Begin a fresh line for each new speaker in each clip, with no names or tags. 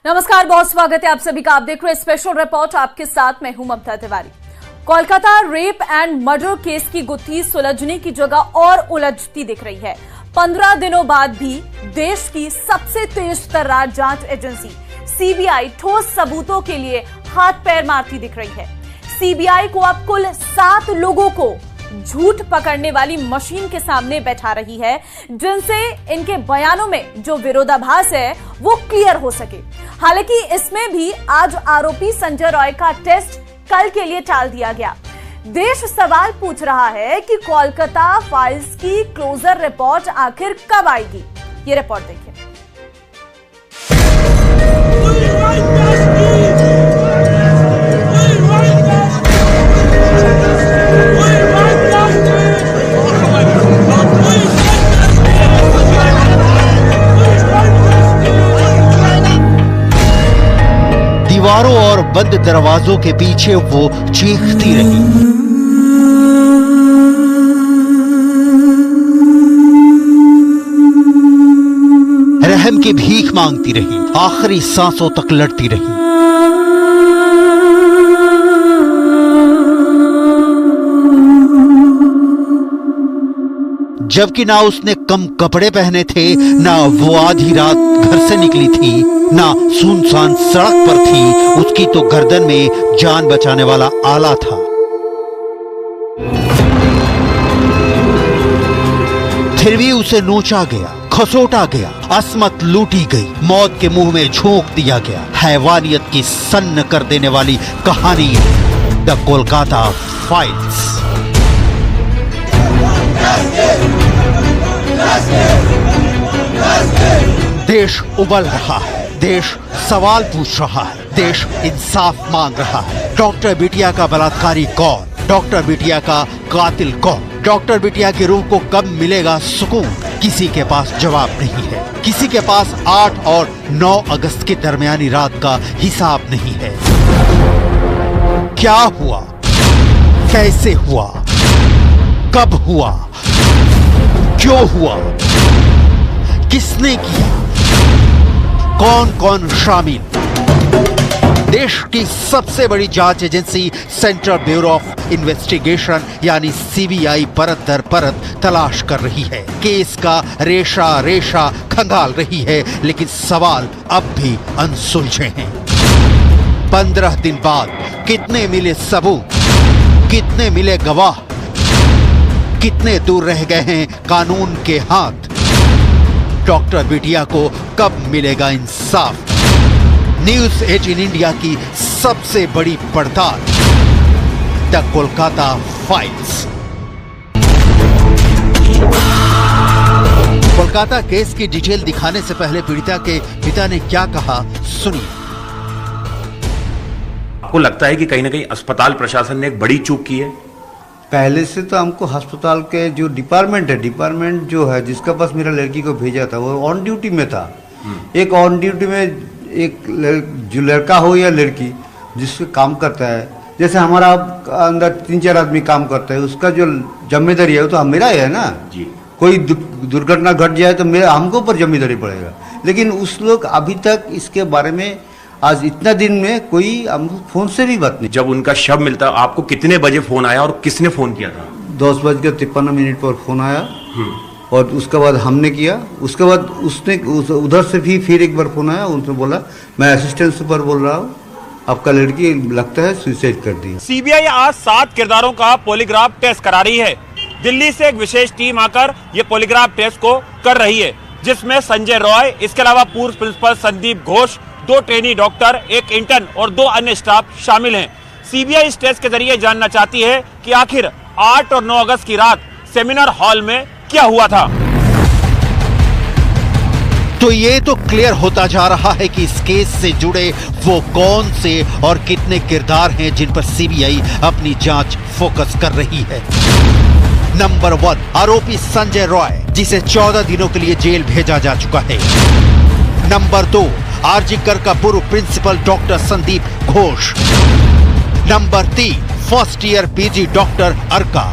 नमस्कार, बहुत स्वागत है आप सभी का। आप देख रहे हैं स्पेशल रिपोर्ट, आपके साथ मैं हूं Mamata Tiwari. Kolkata rape and murder case की गुत्थी सुलझने की जगह और उलझती दिख रही है। 15 दिनों बाद भी देश की सबसे तेज तर्रार जांच एजेंसी सीबीआई ठोस सबूतों के लिए हाथ पैर मारती दिख रही है। सीबीआई को अब कुल 7 लोगों को झूठ पकड़ने वाली मशीन के सामने बैठा रही है, जिनसे इनके बयानों में जो विरोधाभास है वो क्लियर हो सके। हालांकि इसमें भी आज आरोपी संजय रॉय का टेस्ट कल के लिए टाल दिया गया। देश सवाल पूछ रहा है कि कोलकाता फाइल्स की क्लोजर रिपोर्ट आखिर कब आएगी। ये रिपोर्ट देखिए।
दीवारों और बंद दरवाजों के पीछे वो चीखती रही। रहम की भीख मांगती रही, आखिरी सांसों तक लड़ती रही। जबकि ना उसने कम कपड़े पहने थे, ना वो आधी रात घर से निकली थी, ना सुनसान सड़क पर थी। उसकी तो गर्दन में जान बचाने वाला आला था। फिर भी उसे नोचा गया, खसोटा गया, असमत लूटी गई, मौत के मुंह में झोंक दिया गया। हैवानियत की सन्न कर देने वाली कहानी, द कोलकाता फाइल्स। देश उबल रहा है, देश सवाल पूछ रहा है, देश इंसाफ मांग रहा है। डॉक्टर बिटिया का बलात्कारी कौन? डॉक्टर बिटिया का कातिल कौन? डॉक्टर बिटिया की रूह को कब मिलेगा सुकून? किसी के पास जवाब नहीं है। किसी के पास 8 और 9 अगस्त की दरमियानी रात का हिसाब नहीं है। क्या हुआ? कैसे हुआ? कब हुआ? क्यों हुआ? किसने किया? कौन कौन शामिल? देश की सबसे बड़ी जांच agency central bureau of investigation यानी सीबीआई परत दर परत तलाश कर रही है। केस का रेशा रेशा खंगाल रही है, लेकिन सवाल अब भी अनसुलझे हैं। 15 दिन बाद कितने मिले सबूत? कितने मिले गवाह? कितने दूर रह गए हैं कानून के हाथ? डॉक्टर बिटिया को कब मिलेगा इंसाफ? न्यूज़ 18 इंडिया की सबसे बड़ी पड़ताल, the Kolkata files. Kolkata case की डिटेल दिखाने से पहले पीड़िता के पिता ने क्या कहा, सुनिए।
आपको लगता है कि कहीं ना कहीं अस्पताल प्रशासन ने एक बड़ी चूक की है?
पहले से तो हमको अस्पताल के जो डिपार्टमेंट जो है जिसका पास मेरा लड़की को भेजा था वो ऑन ड्यूटी में था। एक ऑन ड्यूटी में एक जो लड़का हो या लड़की जिससे काम करता है, जैसे हमारा अंदर 3-4 आदमी काम करता है, उसका जो जिम्मेदारी है वो तो मेरा ही है ना जी। कोई दुर्घटना घट जाए तो मेरा हमको ऊपर जिम्मेदारी पड़ेगा। लेकिन उस लोग अभी तक इसके बारे में आज इतना दिन में कोई हमको फोन से भी बात नहीं।
जब उनका शव मिलता आपको कितने बजे फोन आया और किसने फोन किया था?
10:53 पर फोन आया और उसके बाद हमने किया। उसके बाद उसने उधर से भी फिर एक बार फोन आया, उनसे बोला मैं असिस्टेंट सुपर बोल रहा हूँ, आपका लड़की लगता है सुसाइड कर दी।
सीबीआई आज 7 किरदारों का पॉलीग्राफ टेस्ट करा रही है। दिल्ली से एक विशेष टीम आकर ये पॉलीग्राफ टेस्ट को कर रही है, जिसमें संजय रॉय, इसके अलावा पूर्व principal Sandip Ghosh, 2 trainee doctor, एक इंटर्न और 2 अन्य स्टाफ शामिल हैं। सीबीआई इस टेस्ट के जरिए जानना चाहती है कि आखिर 8 और 9 अगस्त की रात सेमिनार हॉल में क्या हुआ था।
तो ये तो क्लियर होता जा रहा है कि इस केस से जुड़े वो कौन से और कितने किरदार हैं जिन पर सीबीआई अपनी जांच फोकस कर रही है। नंबर 1, आरोपी संजय रॉय, जिसे 14 दिनों के लिए जेल भेजा जा चुका है। नंबर 2, आरजी कर का पूर्व principal doctor Sandeep Ghosh. Number 3, first year PG doctor Arka.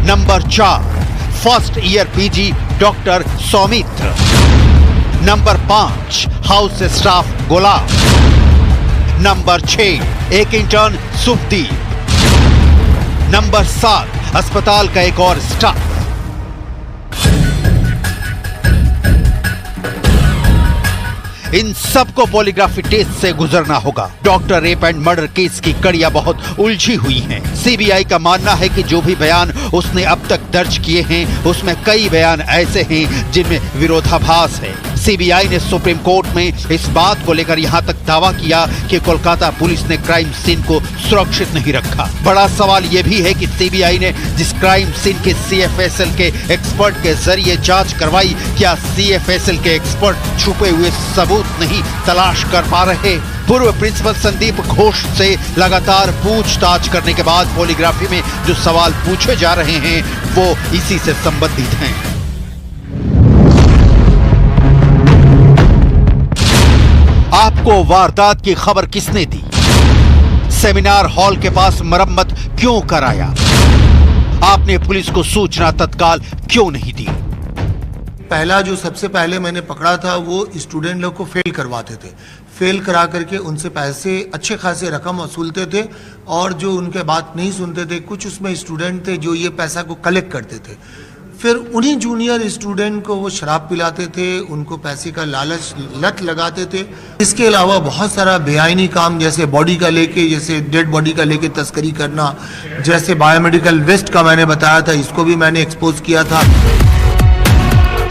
Number 4, first year PG doctor Saumitra. Number 5 house staff Gulab. Number 6 एक इंटर्न सुखदीप। नंबर 7 अस्पताल का एक और स्टाफ। इन सबको पॉलीग्राफी टेस्ट से गुजरना होगा। Doctor rape and murder case की कड़ियां बहुत उलझी हुई हैं। सीबीआई का मानना है कि जो भी बयान उसने अब तक दर्ज किए हैं उसमें कई बयान ऐसे हैं जिनमें विरोधाभास है। सीबीआई ने सुप्रीम कोर्ट में इस बात को लेकर यहां तक दावा किया कि कोलकाता पुलिस ने क्राइम सीन को सुरक्षित नहीं रखा। बड़ा सवाल यह भी है कि सीबीआई ने जिस क्राइम सीन के सीएफएसएल के एक्सपर्ट के जरिए जांच करवाई, क्या सीएफएसएल के एक्सपर्ट छुपे हुए सबूत नहीं तलाश कर पा रहे? पूर्व प्रिंसिपल संदीप घोष से लगातार पूछताछ करने के बाद पॉलीग्राफी में जो सवाल पूछे जा रहे हैं वो इसी से संबंधित हैं। आपको वारदात की खबर किसने दी? सेमिनार हॉल के पास मरम्मत क्यों कराया? आपने पुलिस को सूचना तत्काल क्यों नहीं दी?
पहला जो सबसे पहले मैंने पकड़ा था वो स्टूडेंट लोग को फेल करवाते थे। फेल करा करके उनसे पैसे अच्छे खासे रकम वसूलते थे और जो उनके बात नहीं सुनते थे, कुछ उसमें स्टूडेंट थे जो ये पैसा को कलेक्ट करते थे। फिर उन्हीं जूनियर स्टूडेंट को वो शराब पिलाते थे, उनको पैसे का लालच लत लगाते थे। इसके अलावा बहुत सारा बेआईनी काम, जैसे बॉडी का लेके, जैसे डेड बॉडी का लेके तस्करी करना, जैसे बायोमेडिकल वेस्ट का मैंने बताया था, इसको भी मैंने एक्सपोज किया था।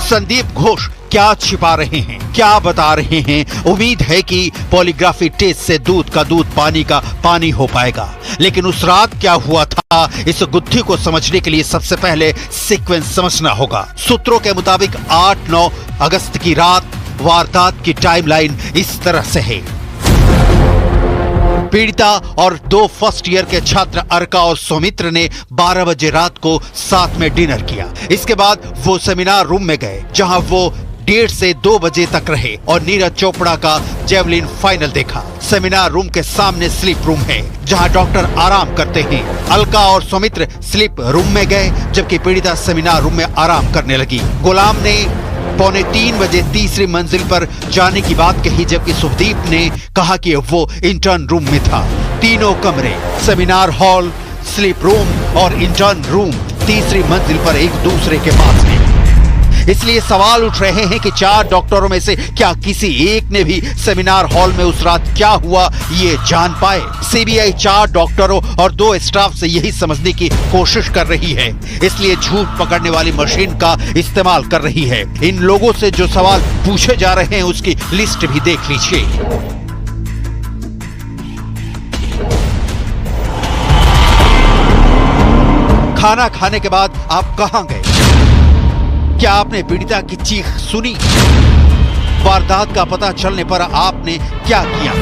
संदीप घोष क्या छिपा रहे हैं, क्या बता रहे हैं? उम्मीद है कि पॉलीग्राफी टेस्ट से दूध का दूध पानी का पानी हो पाएगा। लेकिन उस रात क्या हुआ था, इस गुत्थी को समझने के लिए सबसे पहले सीक्वेंस समझना होगा। सूत्रों के मुताबिक 8-9 अगस्त की रात वारदात की टाइमलाइन इस तरह से है। पीड़िता और 2 फर्स्ट ईयर के छात्र अर्का और सौमित्र ने 12 बजे रात को साथ में डिनर किया। इसके बाद वो सेमिनार रूम में गए जहां वो 1:30 से 2 बजे तक रहे और नीरज चोपड़ा का जेवलिन फाइनल देखा। सेमिनार रूम के सामने स्लीप रूम है जहां डॉक्टर आराम करते हैं। अलका और सौमित्र स्लीप रूम में गए जबकि पीड़िता सेमिनार रूम में आराम करने लगी। गुलाम ने 2:45 बजे तीसरी मंजिल पर जाने की बात कही जबकि सुखदीप ने कहा कि वो इंटर्न रूम में था। तीनों कमरे, सेमिनार हॉल, स्लीप रूम और इंटर्न रूम तीसरी मंजिल पर एक दूसरे के पास हैं। इसलिए सवाल उठ रहे हैं कि 4 डॉक्टरों में से क्या किसी एक ने भी सेमिनार हॉल में उस रात क्या हुआ ये जान पाए? सीबीआई 4 डॉक्टरों और 2 स्टाफ से यही समझने की कोशिश कर रही है, इसलिए झूठ पकड़ने वाली मशीन का इस्तेमाल कर रही है। इन लोगों से जो सवाल पूछे जा रहे हैं उसकी लिस्ट भी देख लीजिए। खाना खाने के बाद आप कहां गए? क्या आपने पीड़िता की चीख सुनी? वारदात का पता चलने पर आपने क्या किया?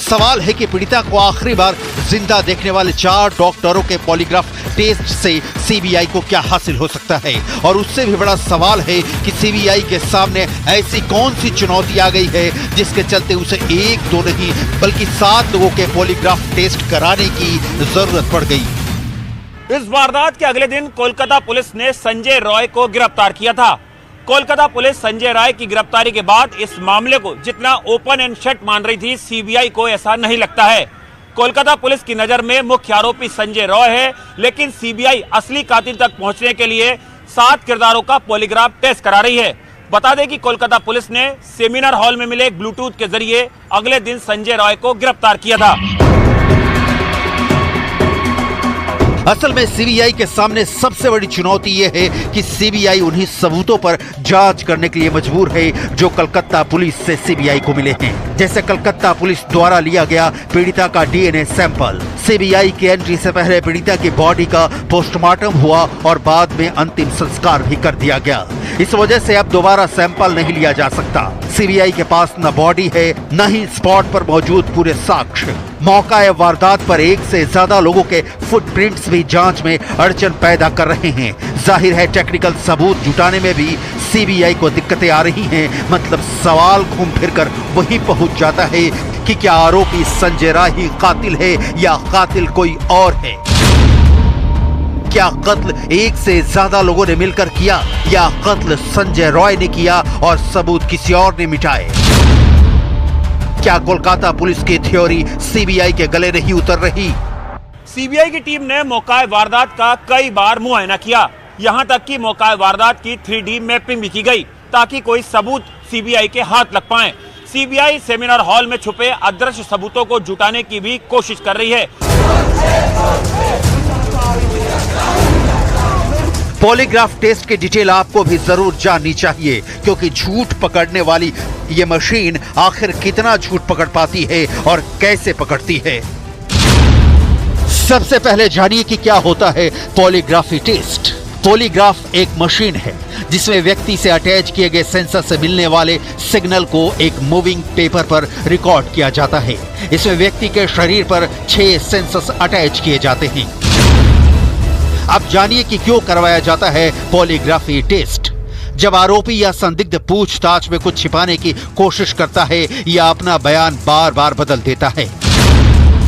सवाल है कि पीड़िता को आखिरी बार जिंदा देखने वाले 4 डॉक्टरों के पॉलीग्राफ टेस्ट से सीबीआई को क्या हासिल हो सकता है? और उससे भी बड़ा सवाल है कि सीबीआई के सामने ऐसी कौन सी चुनौती आ गई है जिसके चलते उसे 1-2 नहीं बल्कि 7 लोगों के पॉलीग्राफ टेस्ट कराने की जरूरत पड़ गई।
इस वारदात के अगले दिन कोलकाता पुलिस ने संजय रॉय को गिरफ्तार किया था। कोलकाता पुलिस संजय राय की गिरफ्तारी के बाद इस मामले को जितना ओपन एंड शट मान रही थी, सीबीआई को ऐसा नहीं लगता है। कोलकाता पुलिस की नजर में मुख्य आरोपी संजय रॉय है, लेकिन सीबीआई असली कातिल तक पहुंचने के लिए 7 किरदारों का पॉलीग्राफ टेस्ट करा रही है। बता दें कि कोलकाता पुलिस ने सेमिनार हॉल में मिले ब्लूटूथ के जरिए अगले दिन संजय रॉय को गिरफ्तार किया था।
असल में सीबीआई के सामने सबसे बड़ी चुनौती यह है कि सीबीआई उन्हीं सबूतों पर जांच करने के लिए मजबूर है जो कलकत्ता पुलिस से सीबीआई को मिले हैं। जैसे कलकत्ता पुलिस द्वारा लिया गया पीड़िता का डीएनए सैंपल। सीबीआई की एंट्री से पहले पीड़िता की बॉडी का पोस्टमार्टम हुआ और बाद में अंतिम संस्कार भी कर दिया गया। इस वजह से अब दोबारा सैंपल नहीं लिया जा सकता। सीबीआई के पास न बॉडी है न ही स्पॉट पर मौजूद पूरे साक्ष्य। मौका वारदात पर 1 से ज्यादा लोगों के फुटप्रिंट्स भी जांच में अड़चन पैदा कर रहे हैं। जाहिर है टेक्निकल सबूत जुटाने में भी सीबीआई को दिक्कतें आ रही हैं। मतलब सवाल घूम फिर कर वहीं पहुंच जाता है कि क्या आरोपी संजय राय ही कातिल है या कातिल कोई और है। क्या कत्ल एक से ज्यादा लोगों ने मिलकर किया या कत्ल संजय रॉय ने किया और सबूत किसी और ने मिटाए? क्या कोलकाता पुलिस की थ्योरी सीबीआई के गले नहीं उतर रही?
सीबीआई की टीम ने मौका वारदात का कई बार मुआयना किया, यहां तक कि मौका वारदात की 3D मैपिंग भी की गई ताकि कोई सबूत सीबीआई के हाथ लग पाए। सीबीआई सेमिनार हॉल में छुपे अदृश्य सबूतों को जुटाने की भी कोशिश कर रही है।
पॉलीग्राफ टेस्ट की डिटेल आपको भी जरूर जाननी चाहिए, क्योंकि झूठ पकड़ने वाली ये मशीन आखिर कितना झूठ पकड़ पाती है और कैसे पकड़ती है। सबसे पहले जानिए कि क्या होता है पॉलीग्राफी टेस्ट। पॉलीग्राफ एक मशीन है जिसमें व्यक्ति से अटैच किए गए सेंसर से मिलने वाले सिग्नल को एक मूविंग पेपर पर रिकॉर्ड किया जाता है। इसमें व्यक्ति के शरीर पर 6 सेंसर्स अटैच किए जाते हैं। अब जानिए कि क्यों करवाया जाता है पॉलीग्राफी टेस्ट। जब आरोपी या संदिग्ध पूछताछ में कुछ छिपाने की कोशिश करता है या अपना बयान बार बार बदल देता है।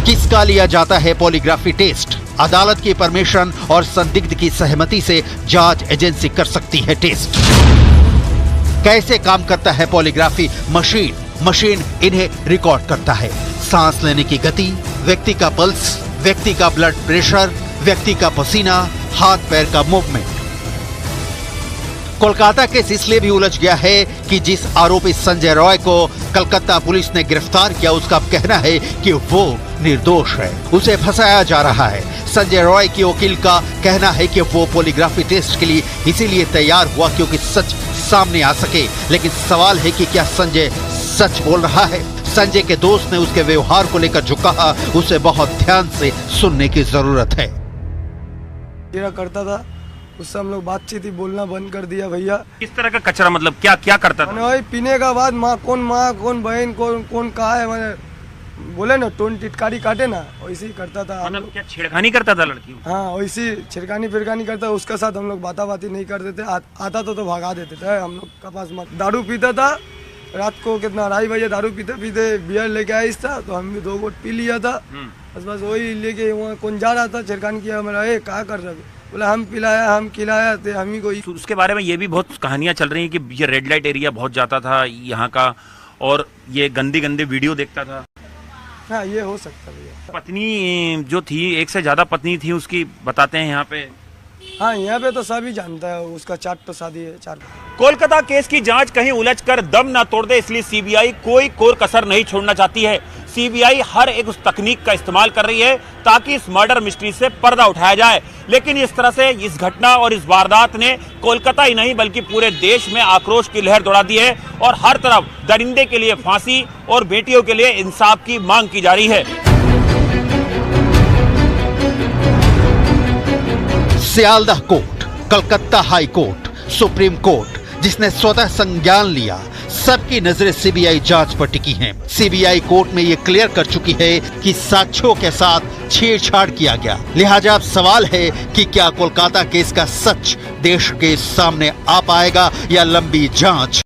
किसका लिया जाता है पॉलीग्राफी टेस्ट? अदालत की परमिशन और संदिग्ध की सहमति से जांच एजेंसी कर सकती है टेस्ट। कैसे काम करता है पॉलीग्राफी मशीन? मशीन इन्हें रिकॉर्ड करता है। सांस लेने की गति, व्यक्ति का पल्स, व्यक्ति का ब्लड प्रेशर, व्यक्ति का पसीना, हाथ पैर का मूवमेंट। कोलकाता केस इसलिए भी उलझ गया है कि जिस आरोपी संजय रॉय को कलकत्ता पुलिस ने गिरफ्तार किया, उसका कहना है कि वो निर्दोष है, उसे फंसाया जा रहा है। संजय रॉय की वकील का कहना है कि वो पॉलीग्राफी टेस्ट के लिए इसीलिए तैयार हुआ क्योंकि सच सामने आ सके। लेकिन सवाल है कि क्या संजय सच बोल रहा है? संजय के दोस्त ने उसके व्यवहार को लेकर जो कहा, उसे बहुत ध्यान से सुनने की जरूरत है।
करता था, उससे हम लोग बातचीत ही बोलना बंद कर दिया भैया।
किस तरह का कचरा, मतलब क्या क्या करता था?
वही पीने का बाद माँ कौन बहन कौन कहा है, मैंने बोले ना टोन टिटकारी काटे ना, वैसे ही करता था।
मतलब क्या छेड़खानी करता था लड़की?
हाँ, वैसी छिड़कानी फिरकानी करता। उसके साथ हम लोग बाती नहीं करते थे। आता तो भागा देते थे हम लोग का पास। मत दारू पीता था, रात को कितना 2:30 बजे दारू पीते बियर लेके आया था, तो हम भी 2 घोट पी लिया था। बस वही लेके वहाँ कौन जा रहा था, छिड़कानी किया। मेरा क्या कर रहे, बोला हम पिलाया हम खिलाया थे हम ही को।
उसके बारे में ये भी बहुत कहानियां चल रही हैं कि ये रेड लाइट एरिया बहुत जाता था यहाँ का, और ये गंदी वीडियो देखता था।
हाँ, ये हो सकता है।
पत्नी जो थी, एक से ज्यादा पत्नी थी उसकी, बताते हैं यहाँ पे।
हाँ, यहाँ पे तो सभी जानता है, उसका 4 तो शादी है। 4
कोलकाता केस की जांच कहीं उलझकर दम ना तोड़ दे, इसलिए सीबीआई कोई कोर कसर नहीं छोड़ना चाहती है। सीबीआई हर एक उस तकनीक का इस्तेमाल कर रही है ताकि इस मर्डर मिस्ट्री से पर्दा उठाया जाए। लेकिन इस तरह से इस घटना और इस वारदात ने कोलकाता ही नहीं बल्कि पूरे देश में आक्रोश की लहर दौड़ा दी है, और हर तरफ दरिंदे के लिए फांसी और बेटियों के लिए इंसाफ की मांग की जा रही है।
Sealdah court, Calcutta high court, supreme court, जिसने स्वतः संज्ञान लिया, सबकी नजरें सीबीआई जांच पर टिकी हैं। सीबीआई कोर्ट में यह क्लियर कर चुकी है कि साक्ष्यों के साथ छेड़छाड़ किया गया। लिहाजा अब सवाल है कि क्या कोलकाता केस का सच देश के सामने आ पाएगा या लंबी जांच